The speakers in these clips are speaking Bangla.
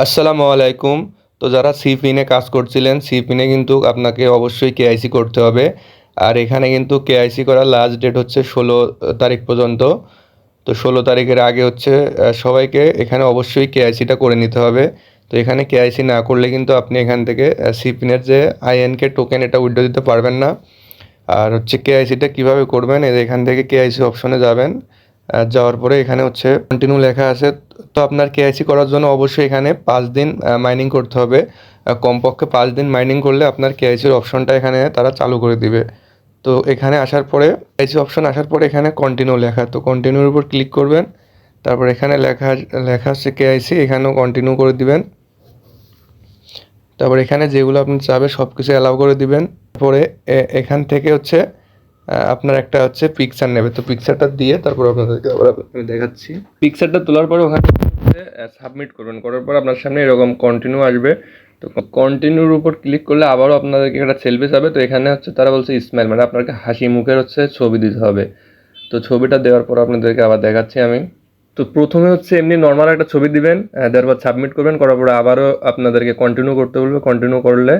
আসসালামু আলাইকুম। তো যারা সি পিনে কাজ করছিলেন, সি পিনে কিন্তু আপনাকে অবশ্যই কেআইসি করতে হবে। আর এখানে কিন্তু কেআইসি করার লাস্ট ডেট হচ্ছে 16 তারিখ পর্যন্ত। তো 16 তারিখের আগে হচ্ছে সবাইকে এখানে অবশ্যই কেআইসিটা করে নিতে হবে। তো এখানে কেআইসি না করলে কিন্তু আপনি এখান থেকে সি পিনের যে আইএনকে টোকেন এটা উইথড্র দিতে পারবেন না। আর হচ্ছে কেআইসিটা কীভাবে করবেন, এখান থেকে কেআইসি অপশনে যাবেন। যাওয়ার পরে এখানে হচ্ছে কন্টিনিউ লেখা আছে। তো আপনার কেআইসি করার জন্য অবশ্যই এখানে 5 দিন মাইনিং করতে হবে। কমপক্ষে 5 দিন মাইনিং করলে আপনার কেআইসির অপশনটা এখানে তারা চালু করে দিবে। তো এখানে আসার পরে কেআইসি অপশন আসার পরে এখানে কন্টিনিউ লেখা, তো কন্টিনিউর উপর ক্লিক করবেন। তারপর এখানে লেখা লেখা আছে কেআইসি, এখানেও কন্টিনিউ করে দিবেন। তারপর এখানে যেগুলো আপনি চাবেন সব কিছু অ্যালাউ করে দিবেন। তারপরে এখান থেকে হচ্ছে আপনার একটা হচ্ছে পিকচার নেবে, তো পিকচারটা দিয়ে তারপর আপনাদেরকে আবার আমি দেখাচ্ছি। পিকচারটা তোলার পরে ওখানে সাবমিট করবেন, করার পর আপনার সামনে এরকম কন্টিনিউ আসবে। তো কন্টিনিউর উপর ক্লিক করলে আবারও আপনাদেরকে একটা সেলফি যাবে। তো এখানে হচ্ছে তারা বলছে স্মাইল, মানে আপনাকে হাসি মুখের হচ্ছে ছবি দিতে হবে। তো ছবিটা দেওয়ার পর আপনাদেরকে আবার দেখাচ্ছি আমি। তো প্রথমে হচ্ছে এমনি নর্মাল একটা ছবি দিবেন, দেওয়ার পর সাবমিট করবেন, করার পরে আবারও আপনাদেরকে কন্টিনিউ করতে বলবে। কন্টিনিউ করলে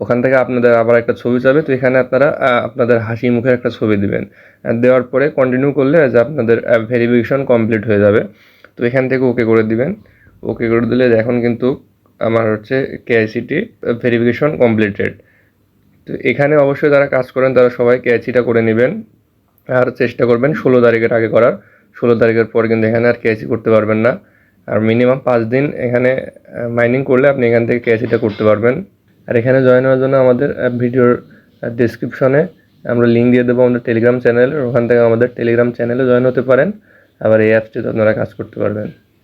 ওখান থেকে আপনাদের আবার একটা ছবি যাবে। তো এখানে আপনারা আপনাদের হাসি মুখের একটা ছবি দিবেন। দেওয়ার পরে কন্টিনিউ করলে যে আপনাদের ভেরিফিকেশন কমপ্লিট হয়ে যাবে। তো এখান থেকে ওকে করে দিবেন। ওকে করে দিলে এখন কিন্তু আমার হচ্ছে কেআইসিটি ভেরিফিকেশন কমপ্লিটেড। তো এখানে অবশ্যই যারা কাজ করেন তারা সবাই কেআইসিটা করে নেবেন। আর চেষ্টা করবেন 16 তারিখের আগে করার। 16 তারিখের পর কিন্তু এখানে আর কেআইসি করতে পারবেন না। আর মিনিমাম 5 দিন এখানে মাইনিং করলে আপনি এখান থেকে কেআইসিটা করতে পারবেন। আর এখানে জয়েন হওয়ার জন্য আমাদের ভিডিওর ডেসক্রিপশনে আমরা লিঙ্ক দিয়ে দেবো আমাদের টেলিগ্রাম চ্যানেল, ওখান থেকে আমাদের টেলিগ্রাম চ্যানেলে জয়েন হতে পারেন। আবার এই অ্যাপসটিতে আপনারা কাজ করতে পারবেন।